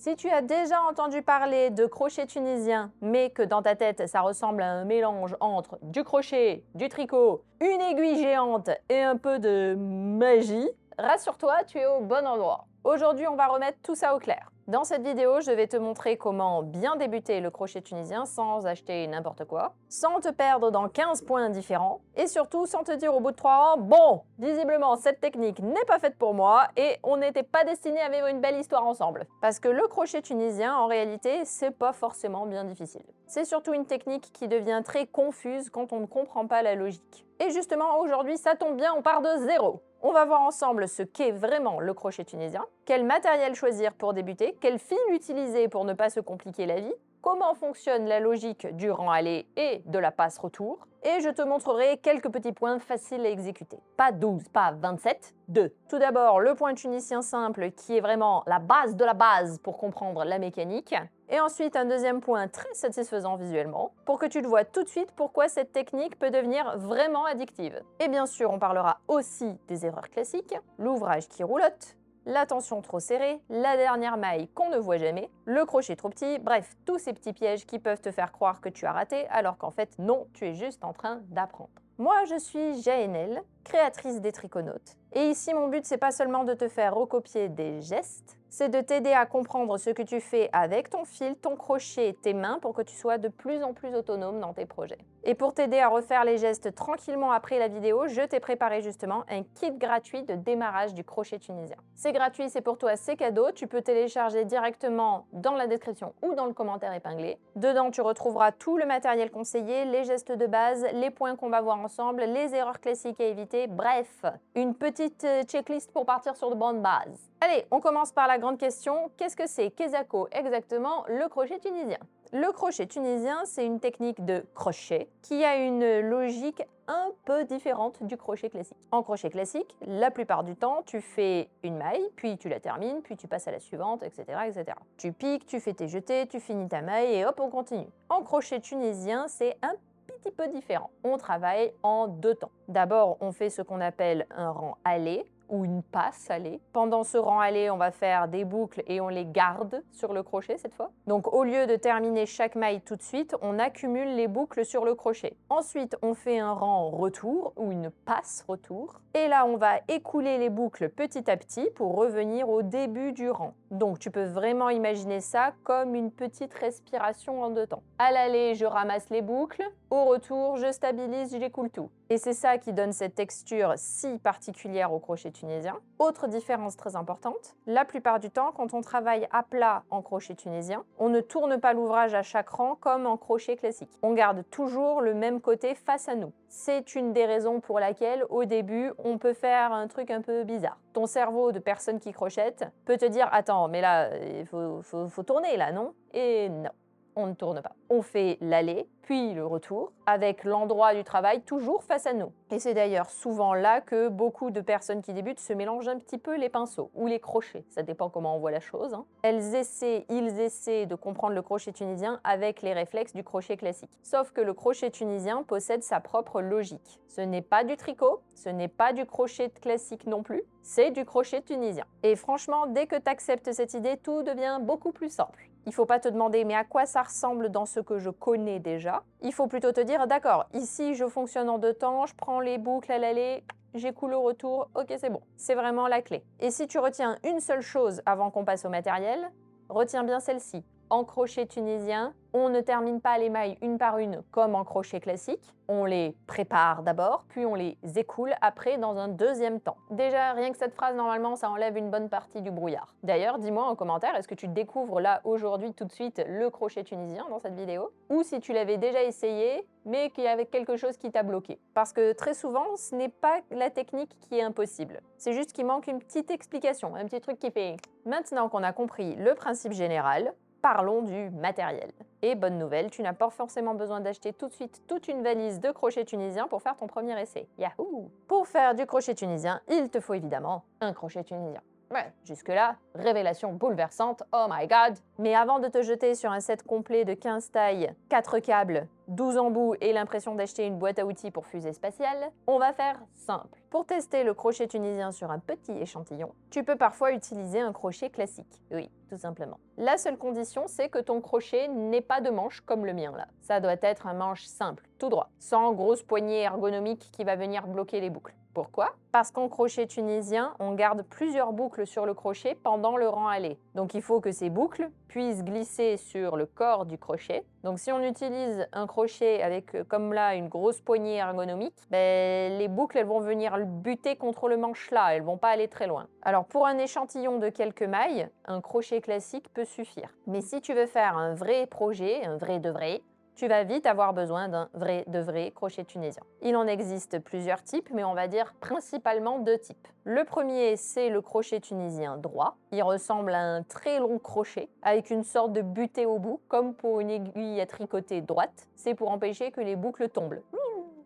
Si tu as déjà entendu parler de crochet tunisien, mais que dans ta tête ça ressemble à un mélange entre du crochet, du tricot, une aiguille géante et un peu de magie, rassure-toi, tu es au bon endroit. Aujourd'hui, on va remettre tout ça au clair. Dans cette vidéo, je vais te montrer comment bien débuter le crochet tunisien sans acheter n'importe quoi, sans te perdre dans 15 points différents, et surtout sans te dire au bout de 3 ans, bon, visiblement cette technique n'est pas faite pour moi et on n'était pas destiné à vivre une belle histoire ensemble. Parce que le crochet tunisien, en réalité, c'est pas forcément bien difficile. C'est surtout une technique qui devient très confuse quand on ne comprend pas la logique. Et justement, aujourd'hui, ça tombe bien, on part de zéro. On va voir ensemble ce qu'est vraiment le crochet tunisien, quel matériel choisir pour débuter, quel fil utiliser pour ne pas se compliquer la vie, comment fonctionne la logique du rang aller et de la passe retour, et je te montrerai quelques petits points faciles à exécuter. Pas 12, pas 27, 2. Tout d'abord, le point tunisien simple qui est vraiment la base de la base pour comprendre la mécanique. Et ensuite, un deuxième point très satisfaisant visuellement, pour que tu le vois tout de suite pourquoi cette technique peut devenir vraiment addictive. Et bien sûr, on parlera aussi des erreurs classiques, l'ouvrage qui roulotte, la tension trop serrée, la dernière maille qu'on ne voit jamais, le crochet trop petit, bref, tous ces petits pièges qui peuvent te faire croire que tu as raté alors qu'en fait non, tu es juste en train d'apprendre. Moi, je suis Jaënel, créatrice des Triconautes. Et ici, mon but, c'est pas seulement de te faire recopier des gestes, c'est de t'aider à comprendre ce que tu fais avec ton fil, ton crochet, tes mains pour que tu sois de plus en plus autonome dans tes projets. Et pour t'aider à refaire les gestes tranquillement après la vidéo, je t'ai préparé justement un kit gratuit de démarrage du crochet tunisien. C'est gratuit, c'est pour toi, c'est cadeau, tu peux télécharger directement dans la description ou dans le commentaire épinglé. Dedans, tu retrouveras tout le matériel conseillé, les gestes de base, les points qu'on va voir ensemble, les erreurs classiques à éviter, bref, une petite checklist pour partir sur de bonnes bases. Allez, on commence par la grande question, qu'est-ce que c'est Kezako exactement le crochet tunisien? Le crochet tunisien, c'est une technique de crochet qui a une logique un peu différente du crochet classique. En crochet classique, la plupart du temps, tu fais une maille, puis tu la termines, puis tu passes à la suivante, etc., etc. Tu piques, tu fais tes jetés, tu finis ta maille et hop, on continue. En crochet tunisien, c'est un petit peu différent. On travaille en deux temps. D'abord, on fait ce qu'on appelle un rang aller, ou une passe allée. Pendant ce rang aller, on va faire des boucles et on les garde sur le crochet cette fois. Donc au lieu de terminer chaque maille tout de suite, on accumule les boucles sur le crochet. Ensuite, on fait un rang retour ou une passe retour. Et là, on va écouler les boucles petit à petit pour revenir au début du rang. Donc tu peux vraiment imaginer ça comme une petite respiration en deux temps. À l'aller, je ramasse les boucles. Au retour, je stabilise, j'écoule tout. Et c'est ça qui donne cette texture si particulière au crochet tunisien. Autre différence très importante, la plupart du temps, quand on travaille à plat en crochet tunisien, on ne tourne pas l'ouvrage à chaque rang comme en crochet classique. On garde toujours le même côté face à nous. C'est une des raisons pour laquelle, au début, on peut faire un truc un peu bizarre. Ton cerveau de personne qui crochette peut te dire « Attends, mais là, il faut tourner là, non ?» Et non. On ne tourne pas. On fait l'aller, puis le retour, avec l'endroit du travail toujours face à nous. Et c'est d'ailleurs souvent là que beaucoup de personnes qui débutent se mélangent un petit peu les pinceaux ou les crochets, ça dépend comment on voit la chose. Ils essaient de comprendre le crochet tunisien avec les réflexes du crochet classique. Sauf que le crochet tunisien possède sa propre logique. Ce n'est pas du tricot, ce n'est pas du crochet classique non plus, c'est du crochet tunisien. Et franchement, dès que tu acceptes cette idée, tout devient beaucoup plus simple. Il ne faut pas te demander mais à quoi ça ressemble dans ce que je connais déjà. Il faut plutôt te dire d'accord, ici je fonctionne en deux temps, je prends les boucles à l'aller, j'écoule au retour, ok c'est bon. C'est vraiment la clé. Et si tu retiens une seule chose avant qu'on passe au matériel, retiens bien celle-ci. En crochet tunisien, on ne termine pas les mailles une par une comme en crochet classique. On les prépare d'abord, puis on les écoule après dans un deuxième temps. Déjà, rien que cette phrase, normalement, ça enlève une bonne partie du brouillard. D'ailleurs, dis-moi en commentaire, est-ce que tu découvres là, aujourd'hui, tout de suite, le crochet tunisien dans cette vidéo? Ou si tu l'avais déjà essayé, mais qu'il y avait quelque chose qui t'a bloqué? Parce que très souvent, ce n'est pas la technique qui est impossible. C'est juste qu'il manque une petite explication, un petit truc qui fait... Maintenant qu'on a compris le principe général, parlons du matériel. Et bonne nouvelle, tu n'as pas forcément besoin d'acheter tout de suite toute une valise de crochet tunisien pour faire ton premier essai. Yahoo! Pour faire du crochet tunisien, il te faut évidemment un crochet tunisien. Ouais, jusque-là, révélation bouleversante, oh my god! Mais avant de te jeter sur un set complet de 15 tailles, 4 câbles, 12 embouts et l'impression d'acheter une boîte à outils pour fusée spatiale, on va faire simple. Pour tester le crochet tunisien sur un petit échantillon, tu peux parfois utiliser un crochet classique. Oui, tout simplement. La seule condition, c'est que ton crochet n'ait pas de manche comme le mien là. Ça doit être un manche simple, tout droit, sans grosse poignée ergonomique qui va venir bloquer les boucles. Pourquoi? Parce qu'en crochet tunisien, on garde plusieurs boucles sur le crochet pendant le rang allé. Donc il faut que ces boucles puissent glisser sur le corps du crochet. Donc si on utilise un crochet avec, comme là, une grosse poignée ergonomique, les boucles elles vont venir buter contre le manche là, elles vont pas aller très loin. Alors pour un échantillon de quelques mailles, un crochet classique peut suffire. Mais si tu veux faire un vrai projet, un vrai de vrai, tu vas vite avoir besoin d'un vrai de vrai crochet tunisien. Il en existe plusieurs types, mais on va dire principalement 2 types. Le premier, c'est le crochet tunisien droit. Il ressemble à un très long crochet avec une sorte de butée au bout, comme pour une aiguille à tricoter droite. C'est pour empêcher que les boucles tombent.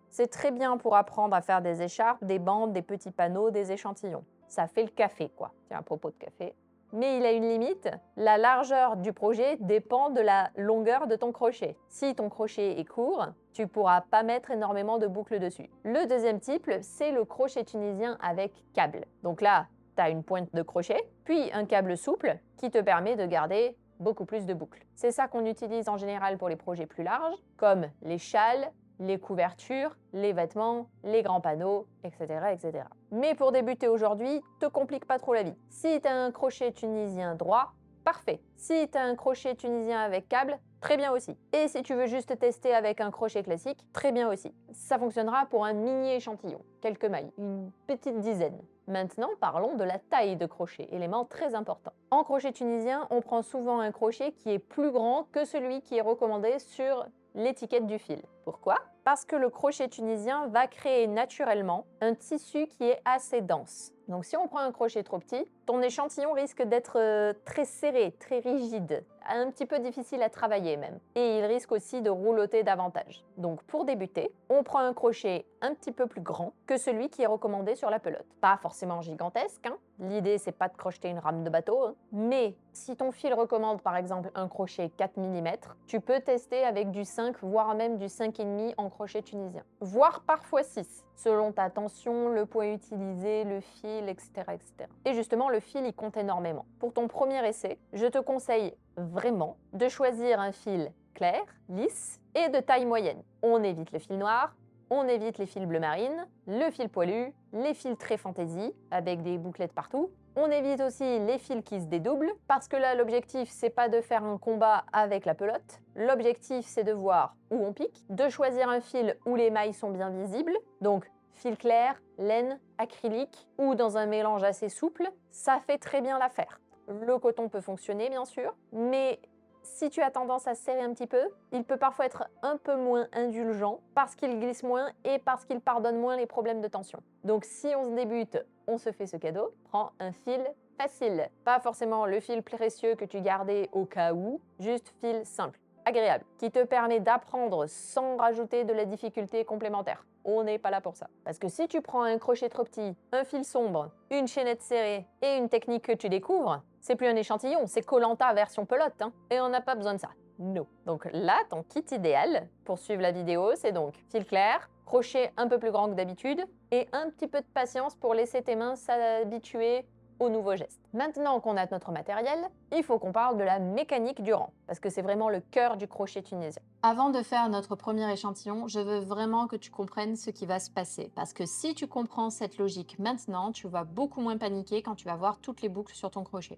C'est très bien pour apprendre à faire des écharpes, des bandes, des petits panneaux, des échantillons. Ça fait le café, quoi. Tiens, à propos de café. Mais il a une limite. La largeur du projet dépend de la longueur de ton crochet. Si ton crochet est court, tu ne pourras pas mettre énormément de boucles dessus. Le deuxième type, c'est le crochet tunisien avec câble. Donc là, tu as une pointe de crochet, puis un câble souple qui te permet de garder beaucoup plus de boucles. C'est ça qu'on utilise en général pour les projets plus larges, comme les châles, les couvertures, les vêtements, les grands panneaux, etc., etc. Mais pour débuter aujourd'hui, te complique pas trop la vie. Si tu as un crochet tunisien droit, parfait. Si tu as un crochet tunisien avec câble, très bien aussi. Et si tu veux juste tester avec un crochet classique, très bien aussi. Ça fonctionnera pour un mini échantillon, quelques mailles, une petite dizaine. Maintenant, parlons de la taille de crochet, élément très important. En crochet tunisien, on prend souvent un crochet qui est plus grand que celui qui est recommandé sur l'étiquette du fil. Pourquoi? Parce que le crochet tunisien va créer naturellement un tissu qui est assez dense. Donc si on prend un crochet trop petit, ton échantillon risque d'être très serré, très rigide, un petit peu difficile à travailler même. Et il risque aussi de roulotter davantage. Donc pour débuter, on prend un crochet un petit peu plus grand que celui qui est recommandé sur la pelote. Pas forcément gigantesque, hein. L'idée c'est pas de crocheter une rame de bateau, hein. Mais si ton fil recommande par exemple un crochet 4 mm, tu peux tester avec du 5 voire même du 5,5 en crochet tunisien. Voire parfois 6, selon ta tension, le poids utilisé, le fil, etc., etc. Et justement, le fil, il compte énormément. Pour ton premier essai, je te conseille vraiment de choisir un fil clair, lisse et de taille moyenne. On évite le fil noir, on évite les fils bleu marine, le fil poilu, les fils très fantaisie, avec des bouclettes partout. On évite aussi les fils qui se dédoublent, parce que là, l'objectif, c'est pas de faire un combat avec la pelote. L'objectif, c'est de voir où on pique, de choisir un fil où les mailles sont bien visibles, donc fil clair, laine, acrylique, ou dans un mélange assez souple, ça fait très bien l'affaire. Le coton peut fonctionner, bien sûr, mais si tu as tendance à serrer un petit peu, il peut parfois être un peu moins indulgent parce qu'il glisse moins et parce qu'il pardonne moins les problèmes de tension. Donc si on se débute, on se fait ce cadeau, prends un fil facile. Pas forcément le fil précieux que tu gardais au cas où, juste fil simple, agréable, qui te permet d'apprendre sans rajouter de la difficulté complémentaire. On n'est pas là pour ça. Parce que si tu prends un crochet trop petit, un fil sombre, une chaînette serrée et une technique que tu découvres, c'est plus un échantillon, c'est Koh-Lanta version pelote, hein. Et on n'a pas besoin de ça. No. Donc là, ton kit idéal pour suivre la vidéo, c'est donc fil clair, crochet un peu plus grand que d'habitude et un petit peu de patience pour laisser tes mains s'habituer aux nouveaux gestes. Maintenant qu'on a notre matériel, il faut qu'on parle de la mécanique du rang, parce que c'est vraiment le cœur du crochet tunisien. Avant de faire notre premier échantillon, je veux vraiment que tu comprennes ce qui va se passer, parce que si tu comprends cette logique maintenant, tu vas beaucoup moins paniquer quand tu vas voir toutes les boucles sur ton crochet.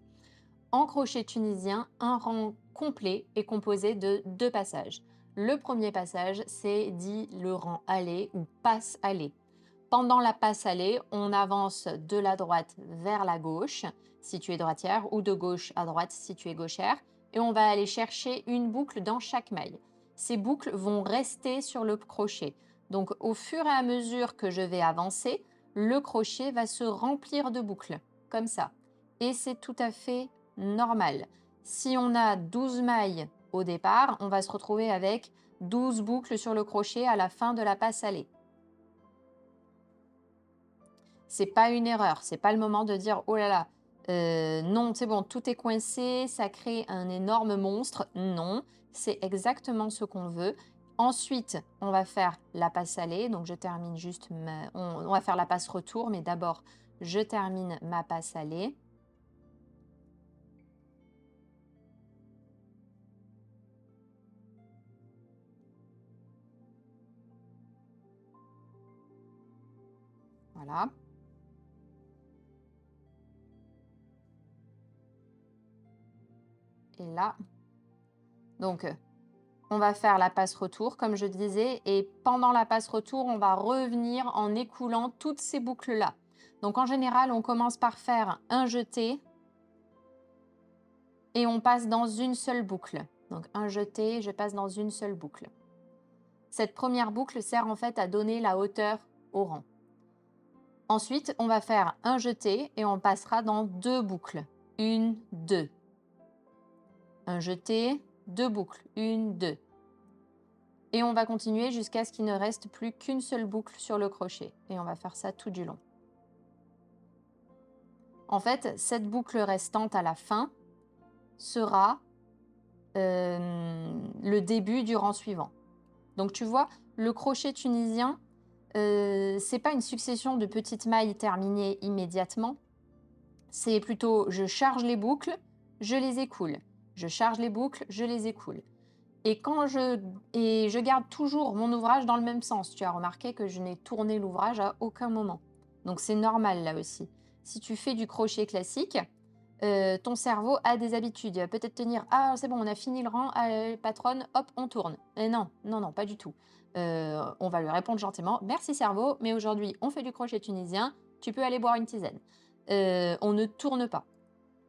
En crochet tunisien, un rang complet est composé de 2 passages. Le premier passage, c'est dit le rang allé ou passe allé. Pendant la passe allée, on avance de la droite vers la gauche, si tu es droitière, ou de gauche à droite, si tu es gauchère, et on va aller chercher une boucle dans chaque maille. Ces boucles vont rester sur le crochet. Donc, au fur et à mesure que je vais avancer, le crochet va se remplir de boucles, comme ça. Et c'est tout à fait normal. Si on a 12 mailles au départ, on va se retrouver avec 12 boucles sur le crochet à la fin de la passe allée. C'est pas une erreur, c'est pas le moment de dire oh là là, non, c'est bon, tout est coincé, ça crée un énorme monstre. Non, c'est exactement ce qu'on veut. Ensuite, on va faire la passe allée, donc je termine juste, on va faire la passe retour, mais d'abord, je termine ma passe allée. Voilà. Et là, donc on va faire la passe retour, comme je disais, et pendant la passe retour, on va revenir en écoulant toutes ces boucles-là. Donc en général, on commence par faire un jeté et on passe dans une seule boucle. Donc un jeté, je passe dans une seule boucle. Cette première boucle sert en fait à donner la hauteur au rang. Ensuite, on va faire un jeté et on passera dans deux boucles. Une, deux. Un jeté, deux boucles. Une, deux. Et on va continuer jusqu'à ce qu'il ne reste plus qu'une seule boucle sur le crochet. Et on va faire ça tout du long. En fait, cette boucle restante à la fin sera le début du rang suivant. Donc tu vois, le crochet tunisien, c'est pas une succession de petites mailles terminées immédiatement. C'est plutôt je charge les boucles, je les écoule. Je charge les boucles, je les écoule. Et je garde toujours mon ouvrage dans le même sens. Tu as remarqué que je n'ai tourné l'ouvrage à aucun moment. Donc c'est normal là aussi. Si tu fais du crochet classique, ton cerveau a des habitudes. Il va peut-être te dire ah c'est bon, on a fini le rang, patronne, hop, on tourne. Et non, non, non, pas du tout. On va lui répondre gentiment merci cerveau, mais aujourd'hui on fait du crochet tunisien, tu peux aller boire une tisane. On ne tourne pas.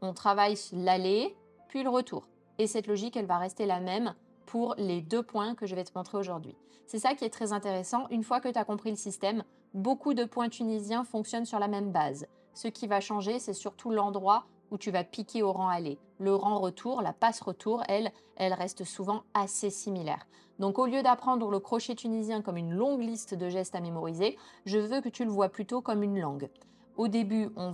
On travaille l'aller, puis le retour. Et cette logique, elle va rester la même pour les 2 points que je vais te montrer aujourd'hui. C'est ça qui est très intéressant. Une fois que tu as compris le système, beaucoup de points tunisiens fonctionnent sur la même base. Ce qui va changer, c'est surtout l'endroit où tu vas piquer au rang aller. Le rang retour, la passe retour, elle reste souvent assez similaire. Donc au lieu d'apprendre le crochet tunisien comme une longue liste de gestes à mémoriser, je veux que tu le vois plutôt comme une langue. Au début, on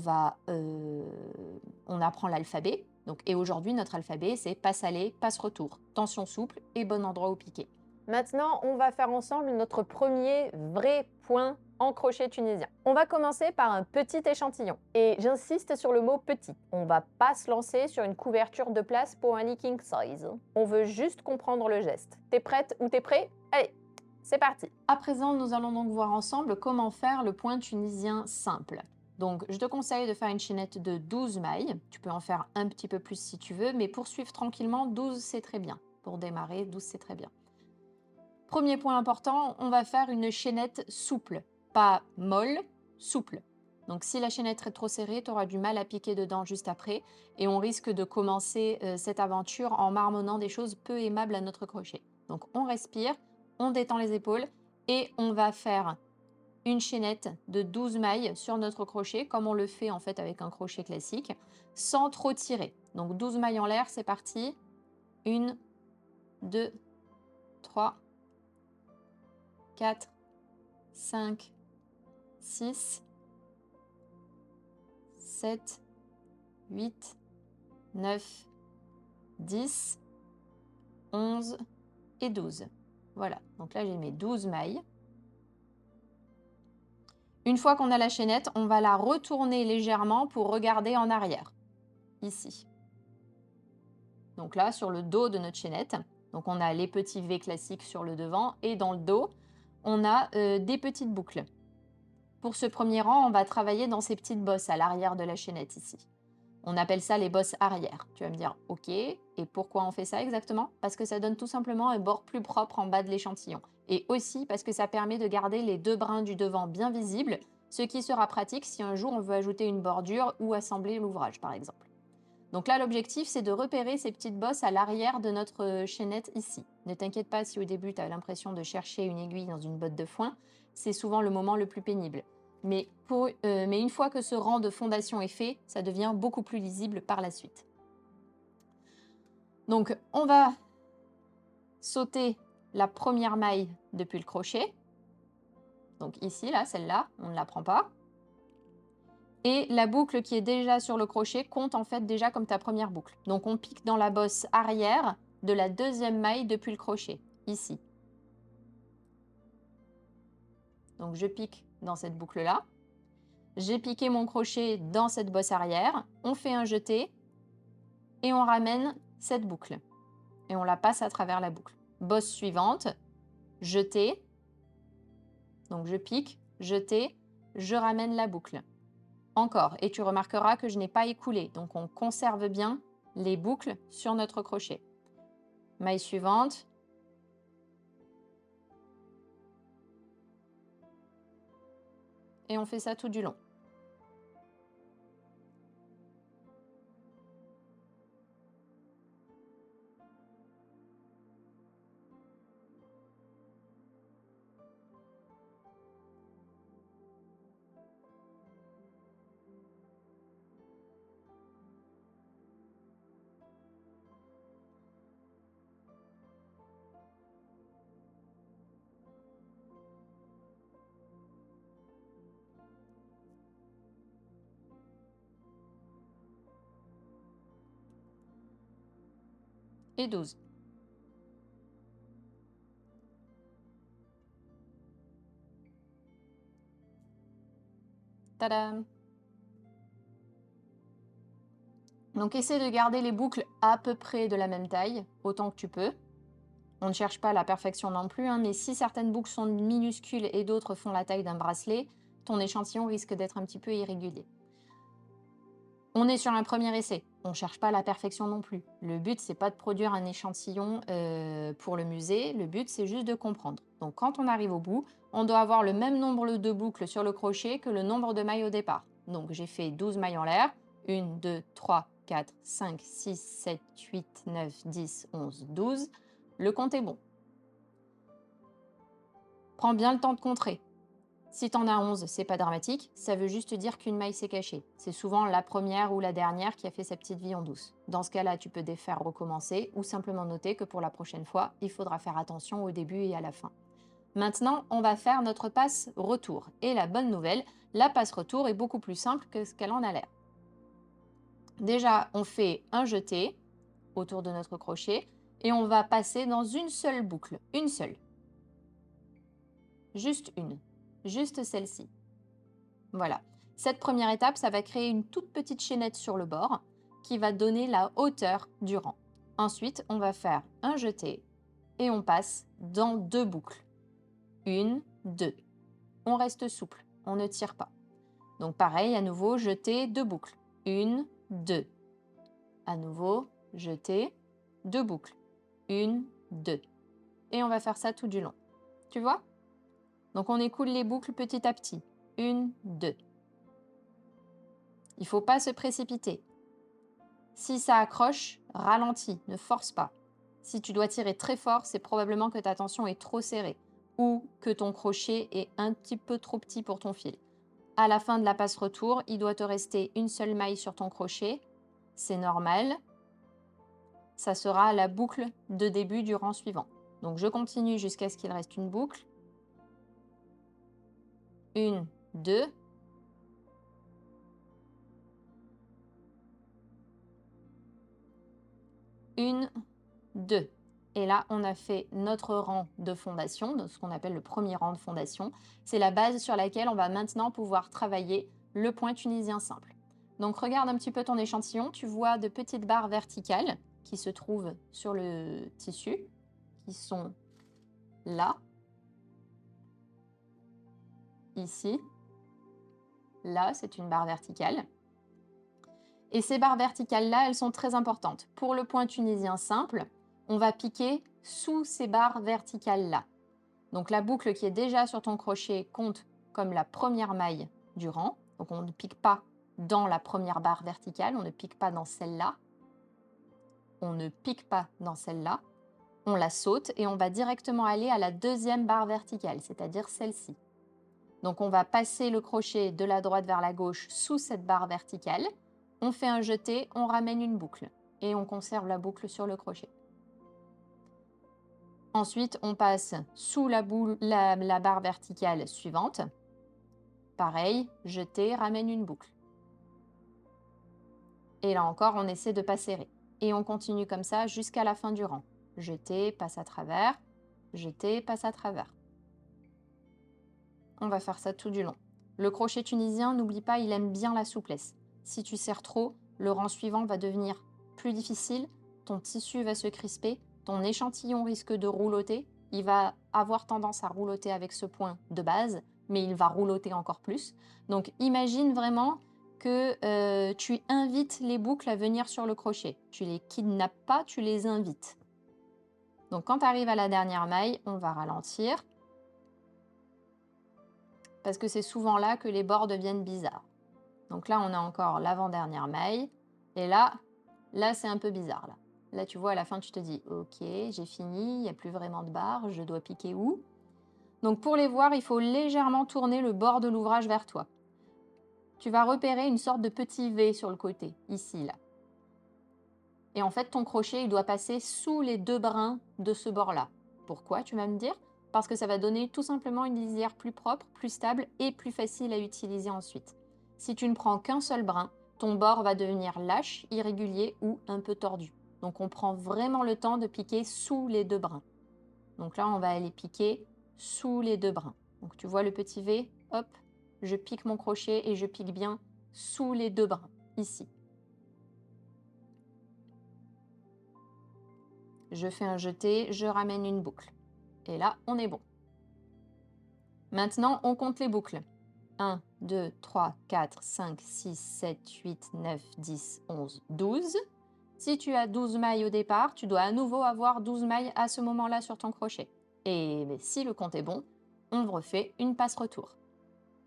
apprend l'alphabet. Et aujourd'hui, notre alphabet, c'est passe aller, passe retour, tension souple et bon endroit où piquer. Maintenant, on va faire ensemble notre premier vrai point en crochet tunisien. On va commencer par un petit échantillon. Et j'insiste sur le mot petit. On va pas se lancer sur une couverture de place pour un lit king size. On veut juste comprendre le geste. T'es prête ou t'es prêt? Allez, c'est parti. À présent, nous allons donc voir ensemble comment faire le point tunisien simple. Donc, je te conseille de faire une chaînette de 12 mailles. Tu peux en faire un petit peu plus si tu veux, mais pour suivre tranquillement, 12 c'est très bien. Pour démarrer, 12 c'est très bien. Premier point important, on va faire une chaînette souple. Pas molle, souple. Donc si la chaînette est trop serrée, tu auras du mal à piquer dedans juste après. Et on risque de commencer cette aventure en marmonnant des choses peu aimables à notre crochet. Donc on respire, on détend les épaules et on va faire une chaînette de 12 mailles sur notre crochet, comme on le fait en fait avec un crochet classique, sans trop tirer. Donc 12 mailles en l'air, c'est parti. 1, 2, 3, 4, 5, 6, 7, 8, 9, 10, 11 et 12. Voilà, donc là j'ai mes 12 mailles. Une fois qu'on a la chaînette, on va la retourner légèrement pour regarder en arrière, ici. Donc là, sur le dos de notre chaînette, donc on a les petits V classiques sur le devant et dans le dos, on a des petites boucles. Pour ce premier rang, on va travailler dans ces petites bosses à l'arrière de la chaînette ici. On appelle ça les bosses arrière. Tu vas me dire, ok, et pourquoi on fait ça exactement? Parce que ça donne tout simplement un bord plus propre en bas de l'échantillon. Et aussi parce que ça permet de garder les 2 brins du devant bien visibles, ce qui sera pratique si un jour on veut ajouter une bordure ou assembler l'ouvrage par exemple. Donc là, l'objectif, c'est de repérer ces petites bosses à l'arrière de notre chaînette ici. Ne t'inquiète pas si au début, tu as l'impression de chercher une aiguille dans une botte de foin. C'est souvent le moment le plus pénible. Mais une fois que ce rang de fondation est fait, ça devient beaucoup plus lisible par la suite. Donc, on va sauter la première maille depuis le crochet. Donc ici, là, celle-là, on ne la prend pas. Et la boucle qui est déjà sur le crochet compte en fait déjà comme ta première boucle. Donc on pique dans la bosse arrière de la deuxième maille depuis le crochet, ici. Donc je pique dans cette boucle-là. J'ai piqué mon crochet dans cette bosse arrière. On fait un jeté et on ramène cette boucle. Et on la passe à travers la boucle. Bosse suivante, jeté. Donc je pique, jeté, je ramène la boucle. Encore, et tu remarqueras que je n'ai pas écoulé, donc on conserve bien les boucles sur notre crochet. Maille suivante. Et on fait ça tout du long. Et 12. Tadam! Donc essaie de garder les boucles à peu près de la même taille, autant que tu peux. On ne cherche pas la perfection non plus, hein, mais si certaines boucles sont minuscules et d'autres font la taille d'un bracelet, ton échantillon risque d'être un petit peu irrégulier. On est sur un premier essai, on ne cherche pas la perfection non plus. Le but, c'est pas de produire un échantillon pour le musée, le but, c'est juste de comprendre. Donc quand on arrive au bout, on doit avoir le même nombre de boucles sur le crochet que le nombre de mailles au départ. Donc j'ai fait 12 mailles en l'air, 1, 2, 3, 4, 5, 6, 7, 8, 9, 10, 11, 12. Le compte est bon. Prends bien le temps de compter. Si tu en as 11, c'est pas dramatique, ça veut juste dire qu'une maille s'est cachée. C'est souvent la première ou la dernière qui a fait sa petite vie en douce. Dans ce cas-là, tu peux défaire, recommencer ou simplement noter que pour la prochaine fois, il faudra faire attention au début et à la fin. Maintenant, on va faire notre passe retour. Et la bonne nouvelle, la passe retour est beaucoup plus simple que ce qu'elle en a l'air. Déjà, on fait un jeté autour de notre crochet et on va passer dans une seule boucle, une seule. Juste une. Juste celle-ci. Voilà. Cette première étape, ça va créer une toute petite chaînette sur le bord qui va donner la hauteur du rang. Ensuite, on va faire un jeté et on passe dans deux boucles. Une, deux. On reste souple, on ne tire pas. Donc pareil, à nouveau, jeté, deux boucles. Une, deux. À nouveau, jeté, deux boucles. Une, deux. Et on va faire ça tout du long. Tu vois ? Donc on écoule les boucles petit à petit. Une, deux. Il ne faut pas se précipiter. Si ça accroche, ralentis, ne force pas. Si tu dois tirer très fort, c'est probablement que ta tension est trop serrée ou que ton crochet est un petit peu trop petit pour ton fil. À la fin de la passe retour, il doit te rester une seule maille sur ton crochet. C'est normal. Ça sera la boucle de début du rang suivant. Donc je continue jusqu'à ce qu'il reste une boucle. Une, deux. Une, deux. Et là, on a fait notre rang de fondation, ce qu'on appelle le premier rang de fondation. C'est la base sur laquelle on va maintenant pouvoir travailler le point tunisien simple. Donc regarde un petit peu ton échantillon, tu vois de petites barres verticales qui se trouvent sur le tissu, qui sont là, ici, là, c'est une barre verticale. Et ces barres verticales-là, elles sont très importantes. Pour le point tunisien simple, on va piquer sous ces barres verticales-là. Donc la boucle qui est déjà sur ton crochet compte comme la première maille du rang. Donc on ne pique pas dans la première barre verticale, on ne pique pas dans celle-là. On ne pique pas dans celle-là. On la saute et on va directement aller à la deuxième barre verticale, c'est-à-dire celle-ci. Donc on va passer le crochet de la droite vers la gauche sous cette barre verticale. On fait un jeté, on ramène une boucle et on conserve la boucle sur le crochet. Ensuite, on passe sous la barre verticale suivante. Pareil, jeté, ramène une boucle. Et là encore, on essaie de ne pas serrer. Et on continue comme ça jusqu'à la fin du rang. Jeté, passe à travers, jeté, passe à travers. On va faire ça tout du long. Le crochet tunisien, n'oublie pas, il aime bien la souplesse. Si tu serres trop, le rang suivant va devenir plus difficile, ton tissu va se crisper, ton échantillon risque de rouloter, il va avoir tendance à rouloter avec ce point de base, mais il va rouloter encore plus. Donc imagine vraiment que tu invites les boucles à venir sur le crochet. Tu les kidnappes pas, tu les invites. Donc quand tu arrives à la dernière maille, on va ralentir parce que c'est souvent là que les bords deviennent bizarres. Donc là, on a encore l'avant-dernière maille et là c'est un peu bizarre. Là, tu vois, à la fin, tu te dis « Ok, j'ai fini, il n'y a plus vraiment de barres, je dois piquer où ?» Donc pour les voir, il faut légèrement tourner le bord de l'ouvrage vers toi. Tu vas repérer une sorte de petit V sur le côté, ici, là. Et en fait, ton crochet, il doit passer sous les 2 brins de ce bord-là. Pourquoi, tu vas me dire? Parce que ça va donner tout simplement une lisière plus propre, plus stable et plus facile à utiliser ensuite. Si tu ne prends qu'un seul brin, ton bord va devenir lâche, irrégulier ou un peu tordu. Donc on prend vraiment le temps de piquer sous les 2 brins. Donc là, on va aller piquer sous les 2 brins. Donc tu vois le petit V, hop, je pique mon crochet et je pique bien sous les 2 brins, ici. Je fais un jeté, je ramène une boucle. Et là, on est bon. Maintenant, on compte les boucles. 1, 2, 3, 4, 5, 6, 7, 8, 9, 10, 11, 12. Si tu as 12 mailles au départ, tu dois à nouveau avoir 12 mailles à ce moment-là sur ton crochet. Et si le compte est bon, on refait une passe-retour.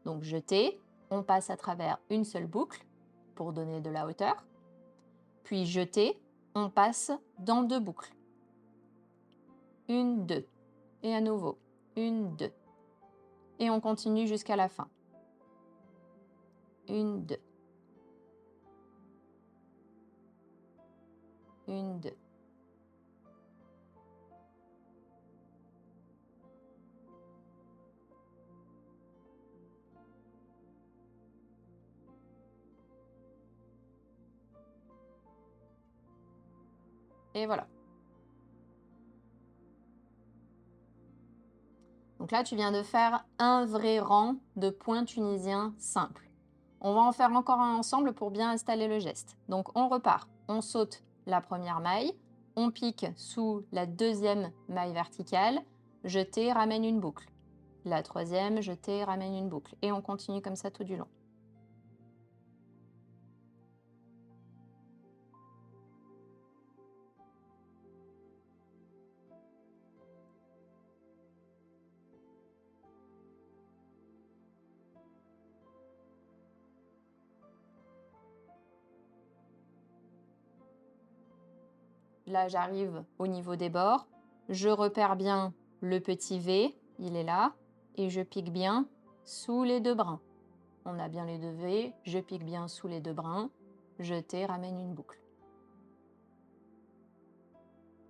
Donc jeté, on passe à travers une seule boucle pour donner de la hauteur. Puis jeté, on passe dans 2 boucles. 1, 2. Et à nouveau, 1, 2. Et on continue jusqu'à la fin. 1, 2. 1, 2. Et voilà. Donc là, tu viens de faire un vrai rang de points tunisiens simples. On va en faire encore un ensemble pour bien installer le geste. Donc on repart. On saute la première maille, on pique sous la deuxième maille verticale, jeté, ramène une boucle. La troisième, jeté, ramène une boucle. Et on continue comme ça tout du long. Là, j'arrive au niveau des bords. Je repère bien le petit V, il est là. Et je pique bien sous les 2 brins. On a bien les 2 V, je pique bien sous les 2 brins. Jeté, ramène une boucle.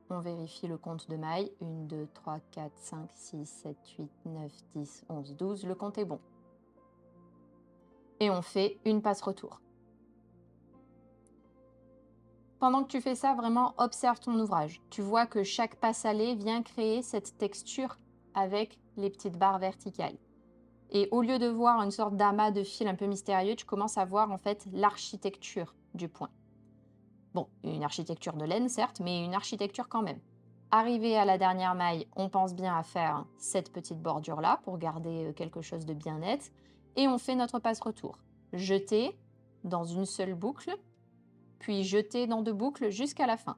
On vérifie le compte de mailles. 1, 2, 3, 4, 5, 6, 7, 8, 9, 10, 11, 12. Le compte est bon. Et on fait une passe-retour. Pendant que tu fais ça, vraiment observe ton ouvrage. Tu vois que chaque passe allée vient créer cette texture avec les petites barres verticales. Et au lieu de voir une sorte d'amas de fil un peu mystérieux, tu commences à voir en fait l'architecture du point. Bon, une architecture de laine certes, mais une architecture quand même. Arrivé à la dernière maille, on pense bien à faire cette petite bordure-là pour garder quelque chose de bien net. Et on fait notre passe-retour. Jeter dans une seule boucle, puis jeter dans 2 boucles jusqu'à la fin.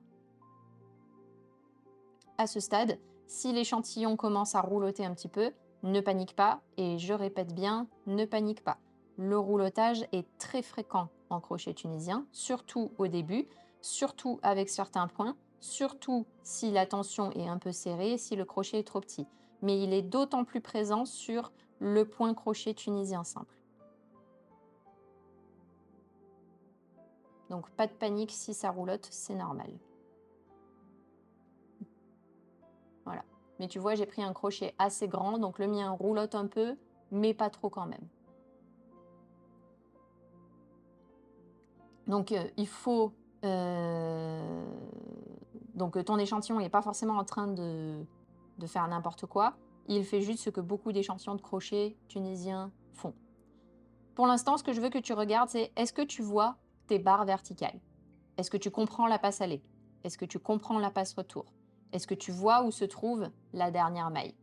À ce stade, si l'échantillon commence à rouloter un petit peu, ne panique pas, et je répète bien, ne panique pas. Le roulotage est très fréquent en crochet tunisien, surtout au début, surtout avec certains points, surtout si la tension est un peu serrée, si le crochet est trop petit. Mais il est d'autant plus présent sur le point crochet tunisien simple. Donc pas de panique si ça roulote, c'est normal. Voilà. Mais tu vois, j'ai pris un crochet assez grand, donc le mien roulote un peu, mais pas trop quand même. Donc il faut... Donc ton échantillon n'est pas forcément en train de faire n'importe quoi. Il fait juste ce que beaucoup d'échantillons de crochet tunisiens font. Pour l'instant, ce que je veux que tu regardes, c'est est-ce que tu vois tes barres verticales? Est-ce que tu comprends la passe aller? Est-ce que tu comprends la passe retour? Est-ce que tu vois où se trouve la dernière maille?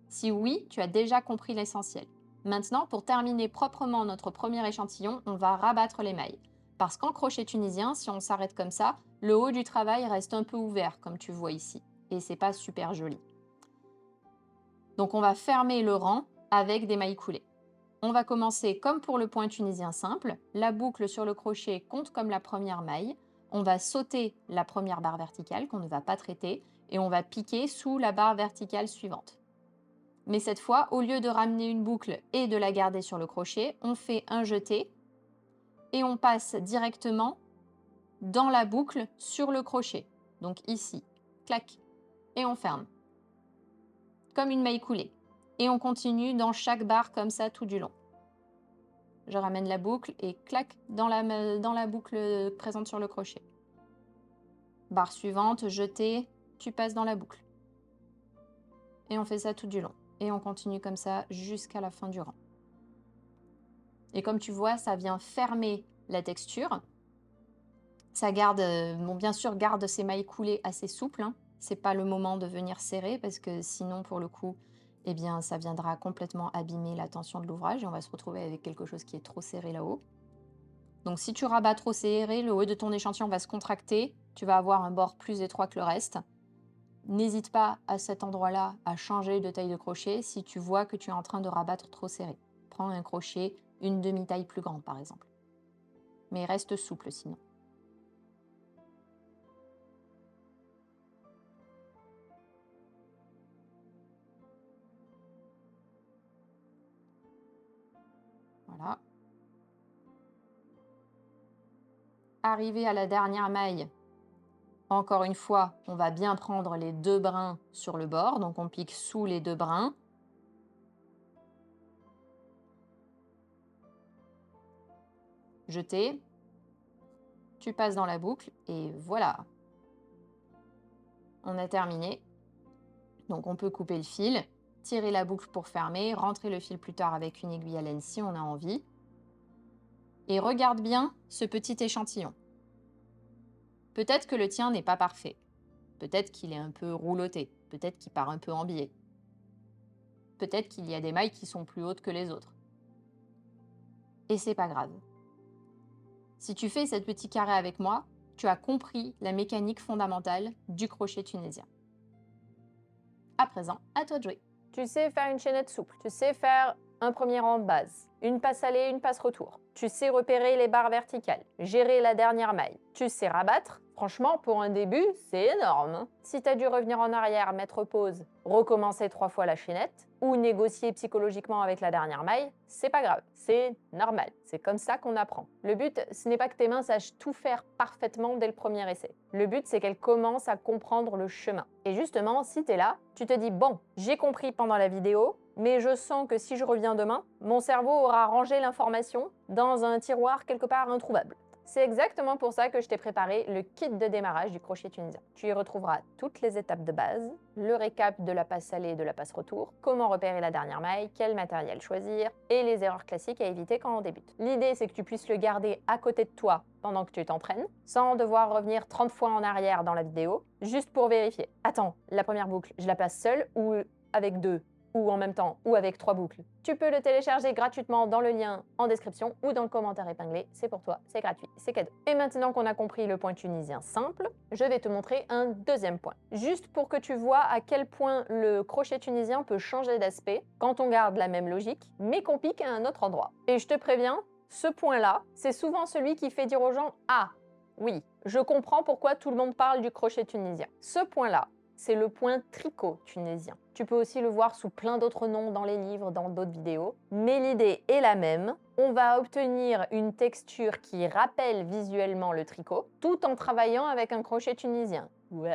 Si oui, tu as déjà compris l'essentiel. Maintenant, pour terminer proprement notre premier échantillon, on va rabattre les mailles. Parce qu'en crochet tunisien, si on s'arrête comme ça, le haut du travail reste un peu ouvert, comme tu vois ici. Et c'est pas super joli. Donc on va fermer le rang avec des mailles coulées. On va commencer comme pour le point tunisien simple. La boucle sur le crochet compte comme la première maille. On va sauter la première barre verticale qu'on ne va pas traiter et on va piquer sous la barre verticale suivante. Mais cette fois, au lieu de ramener une boucle et de la garder sur le crochet, on fait un jeté et on passe directement dans la boucle sur le crochet. Donc ici, clac, et on ferme. Comme une maille coulée. Et on continue dans chaque barre comme ça tout du long. Je ramène la boucle et clac dans la boucle présente sur le crochet. Barre suivante, jeté, tu passes dans la boucle. Et on fait ça tout du long. Et on continue comme ça jusqu'à la fin du rang. Et comme tu vois, ça vient fermer la texture. Ça garde, bon, bien sûr, garde ces mailles coulées assez souples. Hein. C'est pas le moment de venir serrer parce que sinon, pour le coup, eh bien, ça viendra complètement abîmer la tension de l'ouvrage et on va se retrouver avec quelque chose qui est trop serré là-haut. Donc, si tu rabats trop serré, le haut de ton échantillon va se contracter. Tu vas avoir un bord plus étroit que le reste. N'hésite pas à cet endroit-là à changer de taille de crochet si tu vois que tu es en train de rabattre trop serré. Prends un crochet une demi-taille plus grande, par exemple. Mais reste souple sinon. Voilà. Arrivé à la dernière maille, encore une fois, on va bien prendre les deux brins sur le bord. Donc, on pique sous les deux brins. Jeter. Tu passes dans la boucle et voilà. On a terminé. Donc, on peut couper le fil, tirer la boucle pour fermer, rentrer le fil plus tard avec une aiguille à laine si on a envie. Et regarde bien ce petit échantillon. Peut-être que le tien n'est pas parfait. Peut-être qu'il est un peu rouloté. Peut-être qu'il part un peu en biais. Peut-être qu'il y a des mailles qui sont plus hautes que les autres. Et c'est pas grave. Si tu fais cette petit carré avec moi, tu as compris la mécanique fondamentale du crochet tunisien. À présent, à toi de jouer. Tu sais faire une chaînette souple, tu sais faire un premier rang de base, une passe aller, une passe retour. Tu sais repérer les barres verticales, gérer la dernière maille. Tu sais rabattre. Franchement, pour un début, c'est énorme. Si tu as dû revenir en arrière, mettre pause, recommencer 3 fois la chaînette, ou négocier psychologiquement avec la dernière maille, c'est pas grave, c'est normal. C'est comme ça qu'on apprend. Le but, ce n'est pas que tes mains sachent tout faire parfaitement dès le premier essai. Le but, c'est qu'elles commencent à comprendre le chemin. Et justement, si tu es là, tu te dis, bon, j'ai compris pendant la vidéo, mais je sens que si je reviens demain, mon cerveau aura rangé l'information dans un tiroir quelque part introuvable. C'est exactement pour ça que je t'ai préparé le kit de démarrage du crochet tunisien. Tu y retrouveras toutes les étapes de base, le récap de la passe aller et de la passe retour, comment repérer la dernière maille, quel matériel choisir et les erreurs classiques à éviter quand on débute. L'idée, c'est que tu puisses le garder à côté de toi pendant que tu t'entraînes, sans devoir revenir 30 fois en arrière dans la vidéo, juste pour vérifier. Attends, la première boucle, je la place seule ou avec deux ? Ou en même temps, ou avec 3 boucles. Tu peux le télécharger gratuitement dans le lien en description ou dans le commentaire épinglé. C'est pour toi, c'est gratuit, c'est cadeau. Et maintenant qu'on a compris le point tunisien simple, je vais te montrer un deuxième point. Juste pour que tu vois à quel point le crochet tunisien peut changer d'aspect quand on garde la même logique, mais qu'on pique à un autre endroit. Et je te préviens, ce point-là, c'est souvent celui qui fait dire aux gens « Ah, oui, je comprends pourquoi tout le monde parle du crochet tunisien. » Ce point-là, c'est le point tricot tunisien. Tu peux aussi le voir sous plein d'autres noms dans les livres, dans d'autres vidéos. Mais l'idée est la même. On va obtenir une texture qui rappelle visuellement le tricot, tout en travaillant avec un crochet tunisien. Waouh!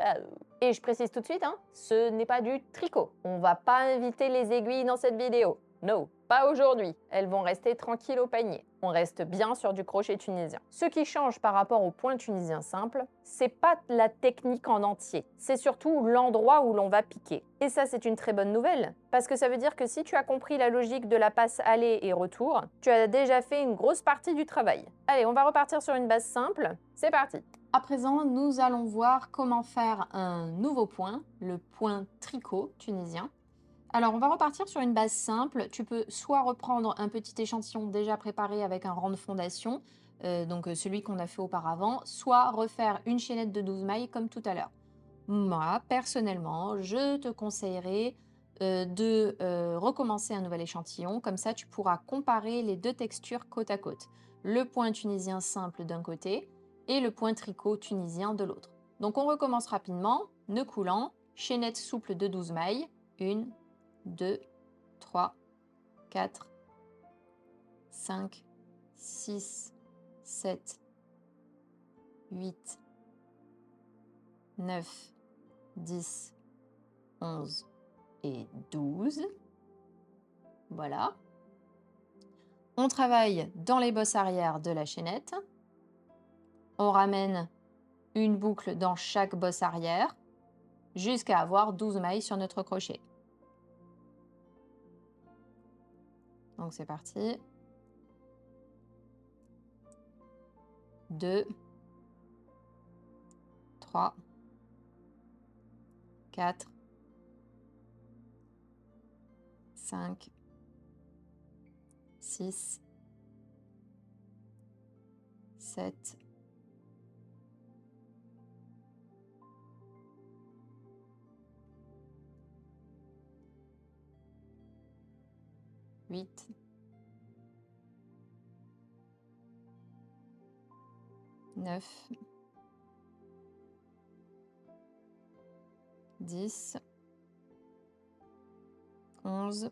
Et je précise tout de suite, ce n'est pas du tricot. On va pas inviter les aiguilles dans cette vidéo. No, pas aujourd'hui. Elles vont rester tranquilles au panier. On reste bien sur du crochet tunisien. Ce qui change par rapport au point tunisien simple, c'est pas la technique en entier, c'est surtout l'endroit où l'on va piquer. Et ça, c'est une très bonne nouvelle, parce que ça veut dire que si tu as compris la logique de la passe aller et retour, tu as déjà fait une grosse partie du travail. Allez, on va repartir sur une base simple. C'est parti. À présent, nous allons voir comment faire un nouveau point, le point tricot tunisien. Alors, on va repartir sur une base simple. Tu peux soit reprendre un petit échantillon déjà préparé avec un rang de fondation, donc celui qu'on a fait auparavant, soit refaire une chaînette de 12 mailles comme tout à l'heure. Moi, personnellement, je te conseillerais de recommencer un nouvel échantillon. Comme ça, tu pourras comparer les deux textures côte à côte. Le point tunisien simple d'un côté et le point tricot tunisien de l'autre. Donc, on recommence rapidement, nœud coulant, chaînette souple de 12 mailles, 1, 2, 3, 4, 5, 6, 7, 8, 9, 10, 11 et 12. Voilà. On travaille dans les bosses arrière de la chaînette. On ramène une boucle dans chaque bosse arrière jusqu'à avoir 12 mailles sur notre crochet. Donc c'est parti. 2, 3, 4, 5, 6, 7, 8, 9, 10, 11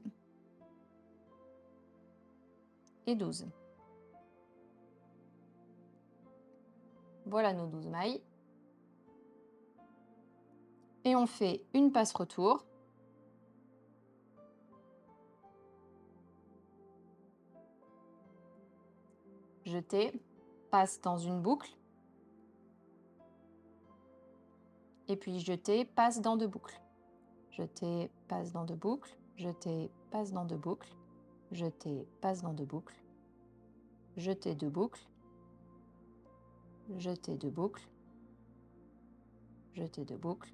et 12. Voilà nos 12 mailles. Et on fait une passe retour. Jeter, passe dans une boucle. Et puis jeter, passe dans deux boucles. Jeter, passe dans deux boucles. Jeter, passe dans deux boucles. Jeter, passe dans deux boucles. Jeter deux boucles. Jeter deux boucles. Jeter deux boucles.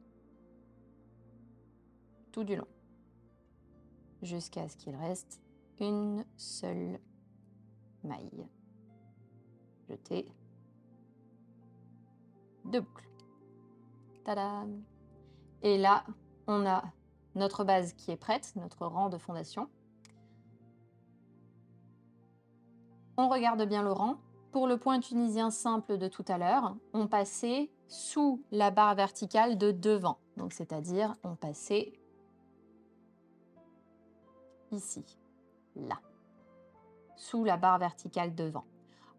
Tout du long. Jusqu'à ce qu'il reste une seule maille. Jeter deux boucles. Tadam! Et là, on a notre base qui est prête, notre rang de fondation. On regarde bien le rang. Pour le point tunisien simple de tout à l'heure, on passait sous la barre verticale de devant. Donc, c'est-à-dire, on passait ici, là, sous la barre verticale devant.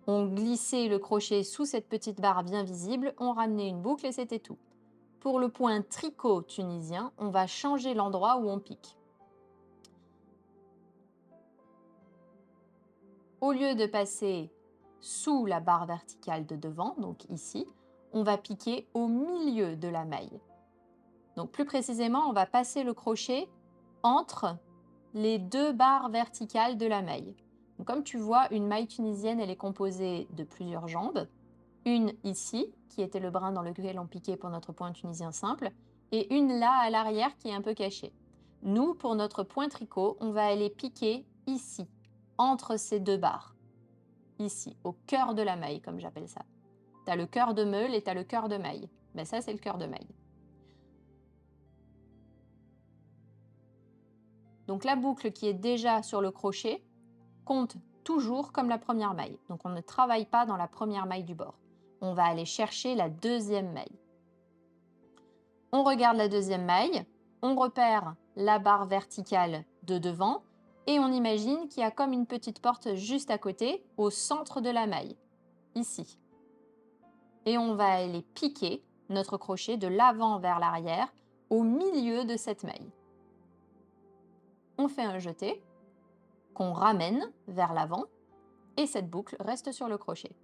On glissait le crochet sous cette petite barre bien visible, on ramenait une boucle et c'était tout. Pour le point tricot tunisien, on va changer l'endroit où on pique. Au lieu de passer sous la barre verticale de devant, donc ici, on va piquer au milieu de la maille. Donc plus précisément, on va passer le crochet entre les deux barres verticales de la maille. Donc, comme tu vois, une maille tunisienne, elle est composée de plusieurs jambes. Une ici, qui était le brin dans lequel on piquait pour notre point tunisien simple, et une là à l'arrière qui est un peu cachée. Nous, pour notre point tricot, on va aller piquer ici, entre ces deux barres. Ici, au cœur de la maille, comme j'appelle ça. Tu as le cœur de meule et tu as le cœur de maille. Ben ça, c'est le cœur de maille. Donc la boucle qui est déjà sur le crochet compte toujours comme la première maille. Donc on ne travaille pas dans la première maille du bord. On va aller chercher la deuxième maille. On regarde la deuxième maille, on repère la barre verticale de devant et on imagine qu'il y a comme une petite porte juste à côté, au centre de la maille, ici. Et on va aller piquer notre crochet de l'avant vers l'arrière au milieu de cette maille. On fait un jeté qu'on ramène vers l'avant et cette boucle reste sur le crochet.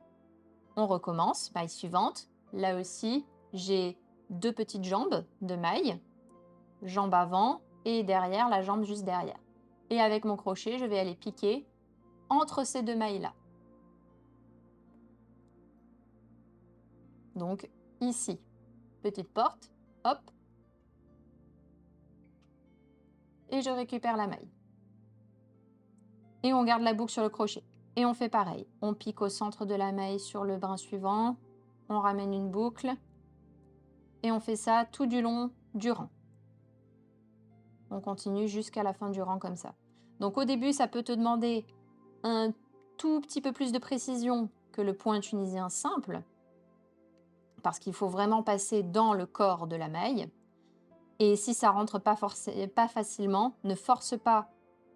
On recommence, maille suivante. Là aussi, j'ai deux petites jambes de maille, jambe avant et derrière, la jambe juste derrière. Et avec mon crochet, je vais aller piquer entre ces deux mailles-là. Donc ici, petite porte, hop. et je récupère la maille. Et on garde la boucle sur le crochet. Et on fait pareil. On pique au centre de la maille sur le brin suivant, on ramène une boucle et on fait ça tout du long du rang. On continue jusqu'à la fin du rang comme ça. Donc au début, ça peut te demander un tout petit peu plus de précision que le point tunisien simple, parce qu'il faut vraiment passer dans le corps de la maille. Et si ça rentre pas facilement, ne force pas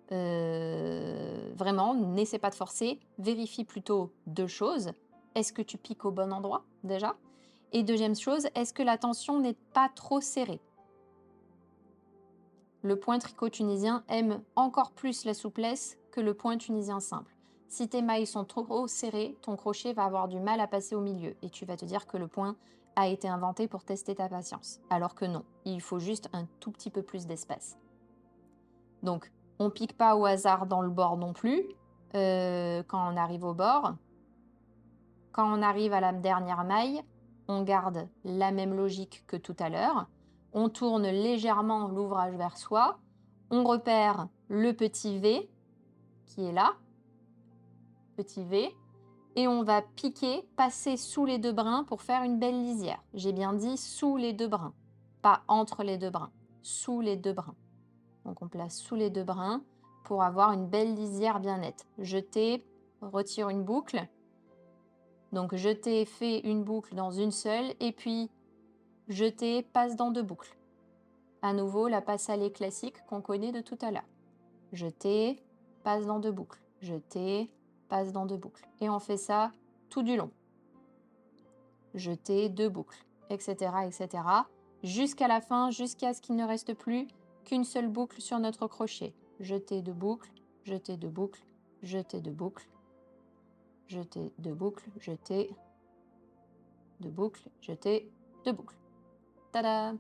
vraiment, n'essaie pas de forcer. Vérifie plutôt 2 choses. Est-ce que tu piques au bon endroit déjà? Et deuxième chose, est-ce que la tension n'est pas trop serrée? Le point tricot tunisien aime encore plus la souplesse que le point tunisien simple. Si tes mailles sont trop serrées, ton crochet va avoir du mal à passer au milieu et tu vas te dire que le point a été inventé pour tester ta patience. Alors que non, il faut juste un tout petit peu plus d'espace. Donc, on pique pas au hasard dans le bord non plus, quand on arrive au bord. Quand on arrive à la dernière maille, on garde la même logique que tout à l'heure. On tourne légèrement l'ouvrage vers soi. On repère le petit V qui est là, petit V, et on va piquer, passer sous les 2 brins pour faire une belle lisière. J'ai bien dit sous les 2 brins, pas entre les 2 brins, sous les 2 brins. Donc on place sous les 2 brins pour avoir une belle lisière bien nette. Jeter, retire une boucle. Donc jeter, fait une boucle dans une seule et puis jeter, passe dans 2 boucles. À nouveau, la passe allée classique qu'on connaît de tout à l'heure. Jeter, passe dans 2 boucles. Jeter, passe dans 2 boucles. Et on fait ça tout du long. Jeter, 2 boucles, etc., etc. Jusqu'à la fin, jusqu'à ce qu'il ne reste plus qu'une seule boucle sur notre crochet. Jeter 2 boucles, jeter 2 boucles, jeter 2 boucles, jeter 2 boucles, jeter 2 boucles, jeter 2 boucles. Tada!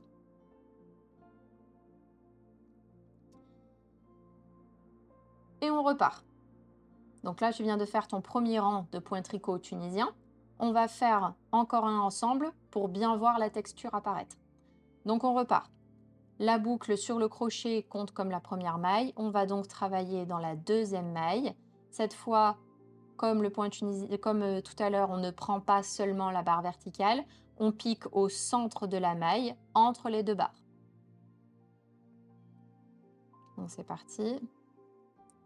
Et on repart. Donc là, tu viens de faire ton premier rang de point tricot tunisien. On va faire encore un ensemble pour bien voir la texture apparaître. Donc on repart. La boucle sur le crochet compte comme la première maille. On va donc travailler dans la deuxième maille. Cette fois, comme le point tunisien, comme tout à l'heure, on ne prend pas seulement la barre verticale. On pique au centre de la maille, entre les 2 barres. Donc c'est parti.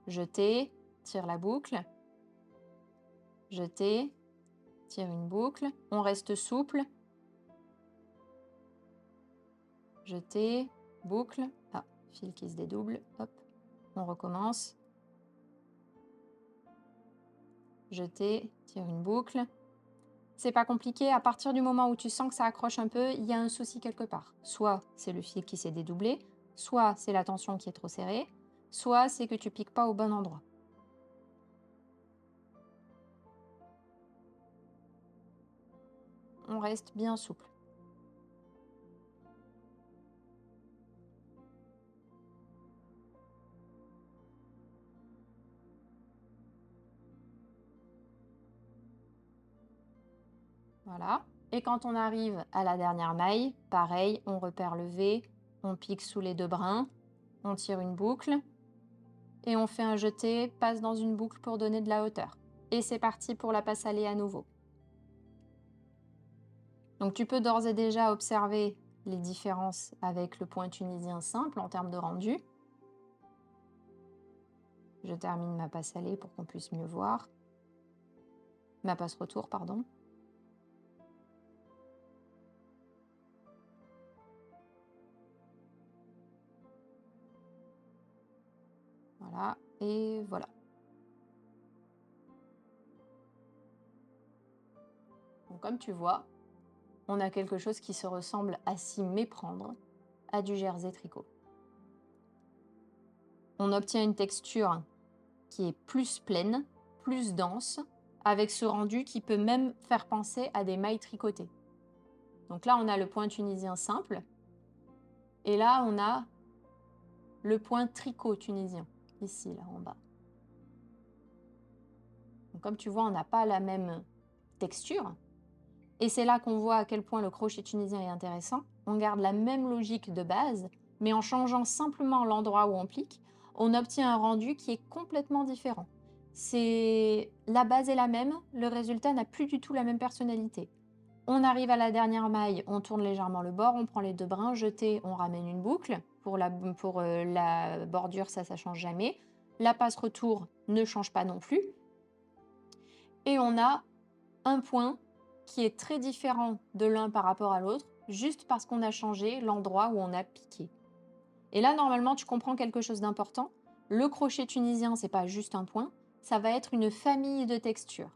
Jeter, tire la boucle. Jeter, tire une boucle. On reste souple. Jeter, boucle. Ah, fil qui se dédouble. Hop, on recommence. Jeter, tire une boucle. C'est pas compliqué, à partir du moment où tu sens que ça accroche un peu, il y a un souci quelque part. Soit c'est le fil qui s'est dédoublé, soit c'est la tension qui est trop serrée, soit c'est que tu piques pas au bon endroit. On reste bien souple. Voilà. Et quand on arrive à la dernière maille, pareil, on repère le V, on pique sous les 2 brins, on tire une boucle et on fait un jeté, passe dans une boucle pour donner de la hauteur. Et c'est parti pour la passe allée à nouveau. Donc tu peux d'ores et déjà observer les différences avec le point tunisien simple en termes de rendu. Je termine ma passe allée pour qu'on puisse mieux voir. Ma passe retour, pardon. Voilà, et voilà. Donc comme tu vois, on a quelque chose qui se ressemble à s'y méprendre à du jersey tricot. On obtient une texture qui est plus pleine, plus dense, avec ce rendu qui peut même faire penser à des mailles tricotées. Donc là, on a le point tunisien simple, et là, on a le point tricot tunisien, ici, là, en bas. Donc, comme tu vois, on n'a pas la même texture, et c'est là qu'on voit à quel point le crochet tunisien est intéressant. On garde la même logique de base, Mais en changeant simplement l'endroit où on plique, on obtient un rendu qui est complètement différent. La base est la même, le résultat n'a plus du tout la même personnalité. On arrive à la dernière maille, on tourne légèrement le bord, on prend les 2 brins, jeté, on ramène une boucle. Pour la bordure, ça change jamais. La passe retour ne change pas non plus. Et on a un point qui est très différent de l'un par rapport à l'autre, juste parce qu'on a changé l'endroit où on a piqué. Et là, normalement, tu comprends quelque chose d'important. Le crochet tunisien, c'est pas juste un point, ça va être une famille de textures.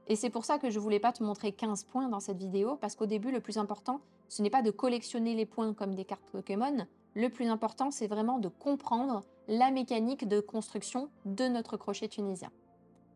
Et c'est pour ça que je voulais pas te montrer 15 points dans cette vidéo, parce qu'au début, le plus important, ce n'est pas de collectionner les points comme des cartes Pokémon. Le plus important, c'est vraiment de comprendre la mécanique de construction de notre crochet tunisien.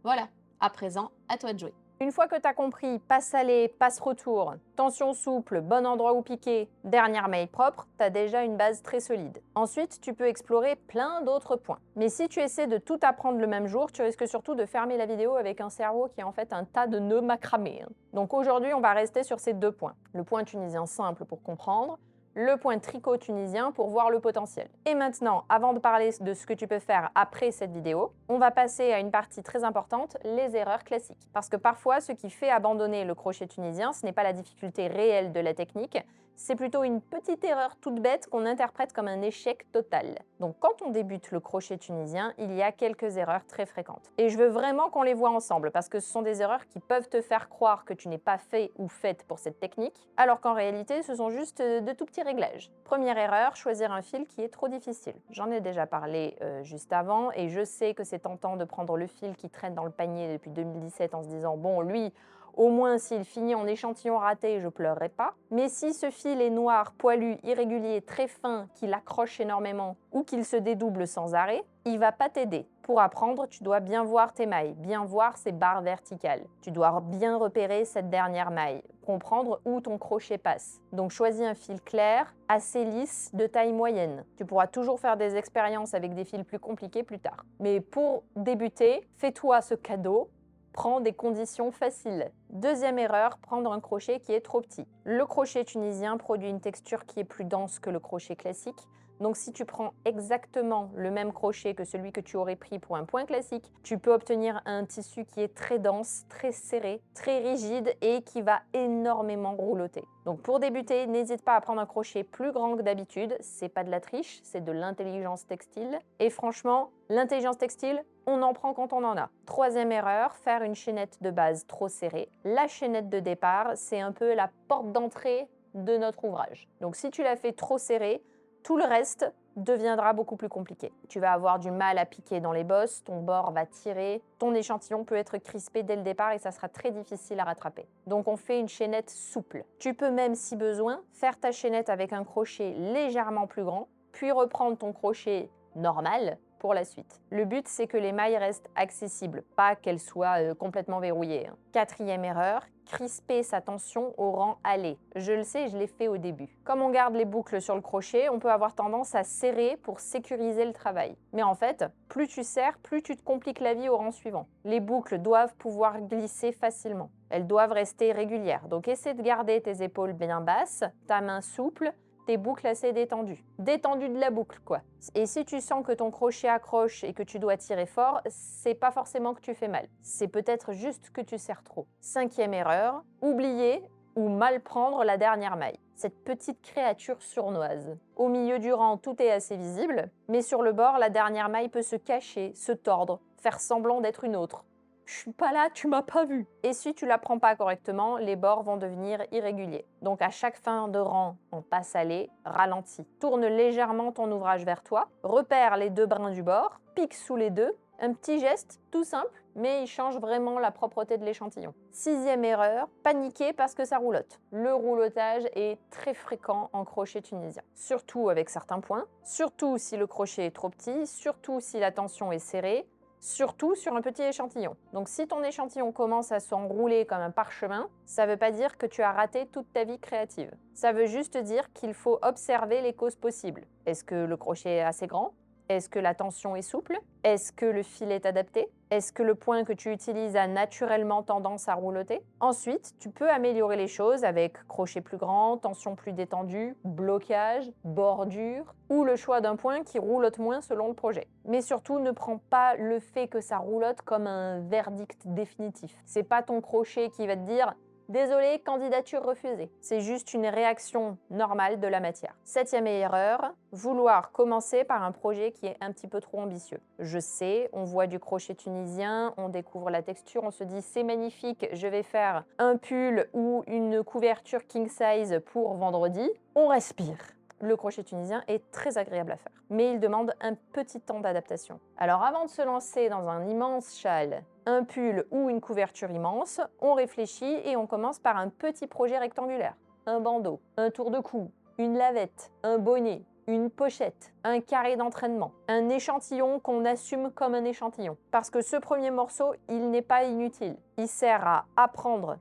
Voilà, à présent, à toi de jouer. Une fois que tu as compris passe aller, passe retour, tension souple, bon endroit où piquer, dernière maille propre, tu as déjà une base très solide. Ensuite, tu peux explorer plein d'autres points. Mais si tu essaies de tout apprendre le même jour, tu risques surtout de fermer la vidéo avec un cerveau qui est en fait un tas de nœuds macramés. Donc aujourd'hui, on va rester sur ces 2 points. Le point tunisien simple pour comprendre, le point tricot tunisien pour voir le potentiel. Et maintenant, avant de parler de ce que tu peux faire après cette vidéo, on va passer à une partie très importante, les erreurs classiques. Parce que parfois, ce qui fait abandonner le crochet tunisien, ce n'est pas la difficulté réelle de la technique, c'est plutôt une petite erreur toute bête qu'on interprète comme un échec total. Donc quand on débute le crochet tunisien, il y a quelques erreurs très fréquentes. Et je veux vraiment qu'on les voit ensemble, parce que ce sont des erreurs qui peuvent te faire croire que tu n'es pas fait ou faite pour cette technique, alors qu'en réalité, ce sont juste de tout petits réglages. Première erreur, choisir un fil qui est trop difficile. J'en ai déjà parlé juste avant, et je sais que c'est tentant de prendre le fil qui traîne dans le panier depuis 2017 en se disant « bon, lui, au moins, s'il finit en échantillon raté, je pleurerai pas. Mais si ce fil est noir, poilu, irrégulier, très fin, qu'il accroche énormément ou qu'il se dédouble sans arrêt, il va pas t'aider. Pour apprendre, tu dois bien voir tes mailles, bien voir ces barres verticales. Tu dois bien repérer cette dernière maille, comprendre où ton crochet passe. Donc choisis un fil clair, assez lisse, de taille moyenne. Tu pourras toujours faire des expériences avec des fils plus compliqués plus tard. Mais pour débuter, fais-toi ce cadeau. Prends des conditions faciles. Deuxième erreur, prendre un crochet qui est trop petit. Le crochet tunisien produit une texture qui est plus dense que le crochet classique. Donc si tu prends exactement le même crochet que celui que tu aurais pris pour un point classique, tu peux obtenir un tissu qui est très dense, très serré, très rigide et qui va énormément roulotter. Donc pour débuter, n'hésite pas à prendre un crochet plus grand que d'habitude. C'est pas de la triche, c'est de l'intelligence textile. Et franchement, l'intelligence textile, on en prend quand on en a. Troisième erreur, faire une chaînette de base trop serrée. La chaînette de départ, c'est un peu la porte d'entrée de notre ouvrage. Donc si tu la fais trop serrée, tout le reste deviendra beaucoup plus compliqué. Tu vas avoir du mal à piquer dans les bosses, ton bord va tirer, ton échantillon peut être crispé dès le départ et ça sera très difficile à rattraper. Donc on fait une chaînette souple. Tu peux même, si besoin, faire ta chaînette avec un crochet légèrement plus grand, puis reprendre ton crochet normal pour la suite. Le but, c'est que les mailles restent accessibles, pas qu'elles soient complètement verrouillées. Quatrième erreur, crisper sa tension au rang aller. Je le sais, je l'ai fait au début. Comme on garde les boucles sur le crochet, on peut avoir tendance à serrer pour sécuriser le travail. Mais en fait, plus tu serres, plus tu te compliques la vie au rang suivant. Les boucles doivent pouvoir glisser facilement. Elles doivent rester régulières. Donc essaie de garder tes épaules bien basses, ta main souple, tes boucles assez détendues. Détendu de la boucle, quoi. Et si tu sens que ton crochet accroche et que tu dois tirer fort, c'est pas forcément que tu fais mal. C'est peut-être juste que tu serres trop. Cinquième erreur, oublier ou mal prendre la dernière maille. Cette petite créature sournoise. Au milieu du rang, tout est assez visible, mais sur le bord, la dernière maille peut se cacher, se tordre, faire semblant d'être une autre. Je suis pas là, tu m'as pas vu. Et si tu la prends pas correctement, les bords vont devenir irréguliers. Donc à chaque fin de rang, en passe aller, ralentis. Tourne légèrement ton ouvrage vers toi, repère les 2 brins du bord, pique sous les 2, un petit geste tout simple, mais il change vraiment la propreté de l'échantillon. Sixième erreur, paniquer parce que ça roulotte. Le roulotage est très fréquent en crochet tunisien, surtout avec certains points, surtout si le crochet est trop petit, surtout si la tension est serrée, surtout sur un petit échantillon. Donc si ton échantillon commence à s'enrouler comme un parchemin, ça ne veut pas dire que tu as raté toute ta vie créative. Ça veut juste dire qu'il faut observer les causes possibles. Est-ce que le crochet est assez grand ? Est-ce que la tension est souple? Est-ce que le fil est adapté? Est-ce que le point que tu utilises a naturellement tendance à rouloter? Ensuite, tu peux améliorer les choses avec crochet plus grand, tension plus détendue, blocage, bordure ou le choix d'un point qui roulote moins selon le projet. Mais surtout, ne prends pas le fait que ça roulote comme un verdict définitif. C'est pas ton crochet qui va te dire désolé, candidature refusée. C'est juste une réaction normale de la matière. 7e erreur, vouloir commencer par un projet qui est un petit peu trop ambitieux. Je sais, on voit du crochet tunisien, on découvre la texture, on se dit c'est magnifique, je vais faire un pull ou une couverture king size pour vendredi. On respire. Le crochet tunisien est très agréable à faire, mais il demande un petit temps d'adaptation. Alors avant de se lancer dans un immense châle, un pull ou une couverture immense, on réfléchit et on commence par un petit projet rectangulaire. Un bandeau, un tour de cou, une lavette, un bonnet, une pochette, un carré d'entraînement, un échantillon qu'on assume comme un échantillon. Parce que ce premier morceau, il n'est pas inutile. Il sert à apprendre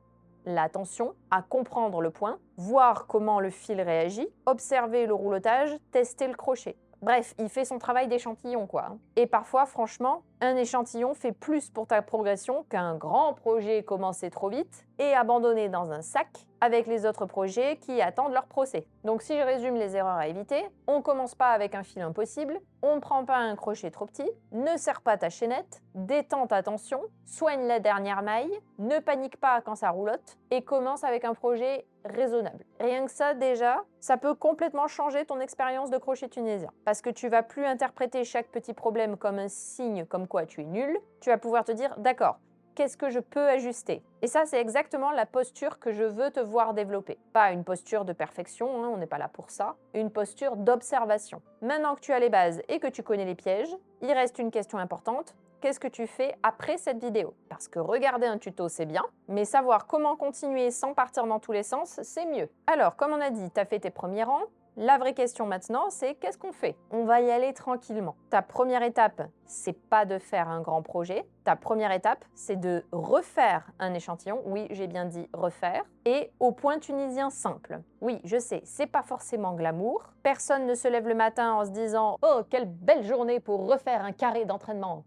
la tension, à comprendre le point, voir comment le fil réagit, observer le roulotage, tester le crochet. Bref, il fait son travail d'échantillon, quoi. Et parfois, franchement, un échantillon fait plus pour ta progression qu'un grand projet commencé trop vite et abandonné dans un sac avec les autres projets qui attendent leur procès. Donc si je résume les erreurs à éviter, on commence pas avec un fil impossible, on ne prend pas un crochet trop petit, ne serre pas ta chaînette, détends ta tension, soigne la dernière maille, ne panique pas quand ça roulotte et commence avec un projet raisonnable. Rien que ça, déjà, ça peut complètement changer ton expérience de crochet tunisien. Parce que tu vas plus interpréter chaque petit problème comme un signe comme quoi tu es nul, tu vas pouvoir te dire d'accord, qu'est-ce que je peux ajuster? Et ça, c'est exactement la posture que je veux te voir développer. Pas une posture de perfection, hein, on n'est pas là pour ça, une posture d'observation. Maintenant que tu as les bases et que tu connais les pièges, il reste une question importante. Qu'est-ce que tu fais après cette vidéo? Parce que regarder un tuto, c'est bien, mais savoir comment continuer sans partir dans tous les sens, c'est mieux. Alors, comme on a dit, tu as fait tes premiers rangs. La vraie question maintenant, c'est qu'est-ce qu'on fait? On va y aller tranquillement. Ta première étape, c'est pas de faire un grand projet. Ta première étape, c'est de refaire un échantillon. Oui, j'ai bien dit refaire. Et au point tunisien simple. Oui, je sais, c'est pas forcément glamour. Personne ne se lève le matin en se disant « Oh, quelle belle journée pour refaire un carré d'entraînement !»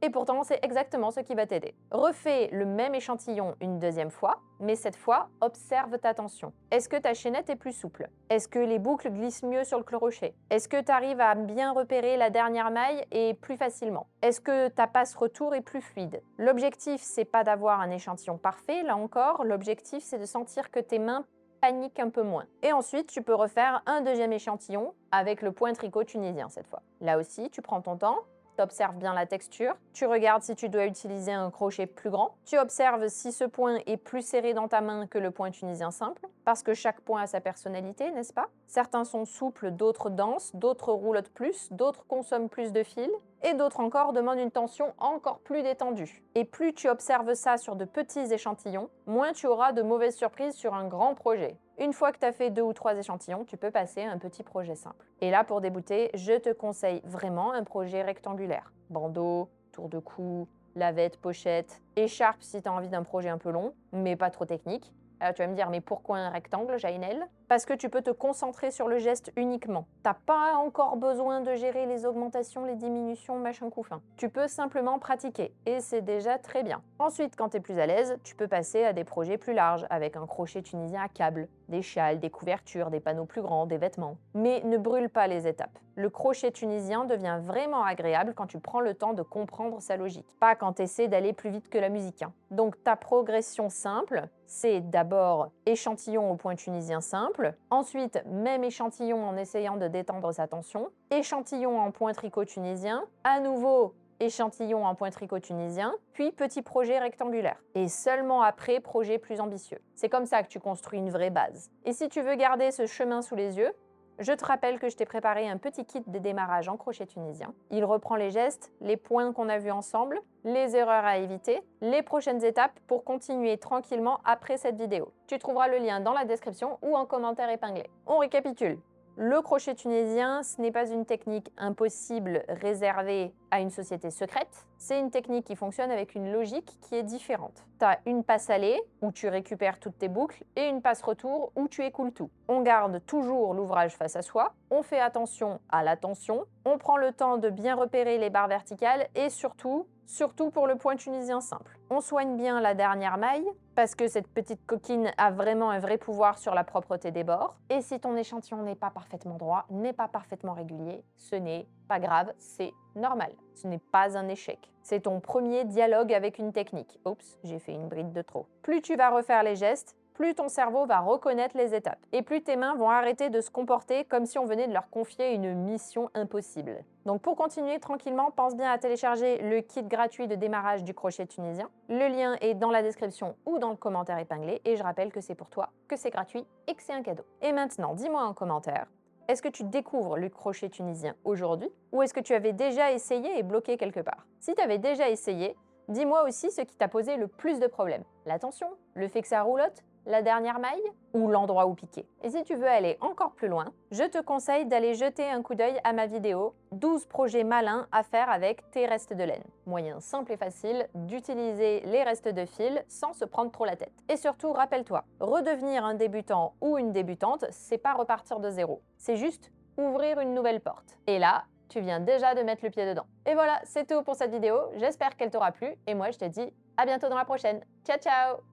Et pourtant, c'est exactement ce qui va t'aider. Refais le même échantillon une deuxième fois, mais cette fois, observe ta tension. Est-ce que ta chaînette est plus souple? Est-ce que les boucles glissent mieux sur le crochet? Est-ce que tu arrives à bien repérer la dernière maille et plus facilement? Est-ce que ta passe-retour est plus fluide? L'objectif, c'est pas d'avoir un échantillon parfait, là encore, l'objectif, c'est de sentir que tes mains paniquent un peu moins. Et ensuite, tu peux refaire un deuxième échantillon avec le point tricot tunisien cette fois. Là aussi, tu prends ton temps, tu observes bien la texture, tu regardes si tu dois utiliser un crochet plus grand, tu observes si ce point est plus serré dans ta main que le point tunisien simple, parce que chaque point a sa personnalité, n'est-ce pas? Certains sont souples, d'autres denses, d'autres roulotent plus, d'autres consomment plus de fil, et d'autres encore demandent une tension encore plus détendue. Et plus tu observes ça sur de petits échantillons, moins tu auras de mauvaises surprises sur un grand projet. Une fois que tu as fait 2 ou 3 échantillons, tu peux passer à un petit projet simple. Et là, pour débuter, je te conseille vraiment un projet rectangulaire. Bandeau, tour de cou, lavette, pochette, écharpe si tu as envie d'un projet un peu long, mais pas trop technique. Alors tu vas me dire, mais pourquoi un rectangle, Jainel? Parce que tu peux te concentrer sur le geste uniquement. T'as pas encore besoin de gérer les augmentations, les diminutions, machin couffin. Tu peux simplement pratiquer, et c'est déjà très bien. Ensuite, quand tu es plus à l'aise, tu peux passer à des projets plus larges, avec un crochet tunisien à câble, des châles, des couvertures, des panneaux plus grands, des vêtements. Mais ne brûle pas les étapes. Le crochet tunisien devient vraiment agréable quand tu prends le temps de comprendre sa logique, pas quand tu essaies d'aller plus vite que la musique, hein. Donc ta progression simple, c'est d'abord échantillon au point tunisien simple, ensuite même échantillon en essayant de détendre sa tension, échantillon en point tricot tunisien, à nouveau échantillon en point tricot tunisien, puis petit projet rectangulaire. Et seulement après, projet plus ambitieux. C'est comme ça que tu construis une vraie base. Et si tu veux garder ce chemin sous les yeux, je te rappelle que je t'ai préparé un petit kit de démarrage en crochet tunisien. Il reprend les gestes, les points qu'on a vus ensemble, les erreurs à éviter, les prochaines étapes pour continuer tranquillement après cette vidéo. Tu trouveras le lien dans la description ou en commentaire épinglé. On récapitule. Le crochet tunisien, ce n'est pas une technique impossible réservée à une société secrète. C'est une technique qui fonctionne avec une logique qui est différente. Tu as une passe aller où tu récupères toutes tes boucles et une passe retour où tu écoules tout. On garde toujours l'ouvrage face à soi, on fait attention à la tension, on prend le temps de bien repérer les barres verticales et surtout, surtout pour le point tunisien simple. On soigne bien la dernière maille, parce que cette petite coquine a vraiment un vrai pouvoir sur la propreté des bords. Et si ton échantillon n'est pas parfaitement droit, n'est pas parfaitement régulier, ce n'est pas grave, c'est normal. Ce n'est pas un échec. C'est ton premier dialogue avec une technique. Oups, j'ai fait une bride de trop. Plus tu vas refaire les gestes, plus ton cerveau va reconnaître les étapes. Et plus tes mains vont arrêter de se comporter comme si on venait de leur confier une mission impossible. Donc pour continuer tranquillement, pense bien à télécharger le kit gratuit de démarrage du crochet tunisien. Le lien est dans la description ou dans le commentaire épinglé. Et je rappelle que c'est pour toi, que c'est gratuit et que c'est un cadeau. Et maintenant, dis-moi en commentaire, est-ce que tu découvres le crochet tunisien aujourd'hui ou est-ce que tu avais déjà essayé et bloqué quelque part? Si tu avais déjà essayé, dis-moi aussi ce qui t'a posé le plus de problèmes. La tension, le fait que ça roulotte, la dernière maille ou l'endroit où piquer. Et si tu veux aller encore plus loin, je te conseille d'aller jeter un coup d'œil à ma vidéo 12 projets malins à faire avec tes restes de laine. Moyen simple et facile d'utiliser les restes de fil sans se prendre trop la tête. Et surtout, rappelle-toi, redevenir un débutant ou une débutante, c'est pas repartir de zéro. C'est juste ouvrir une nouvelle porte. Et là, tu viens déjà de mettre le pied dedans. Et voilà, c'est tout pour cette vidéo. J'espère qu'elle t'aura plu. Et moi, je te dis à bientôt dans la prochaine. Ciao, ciao!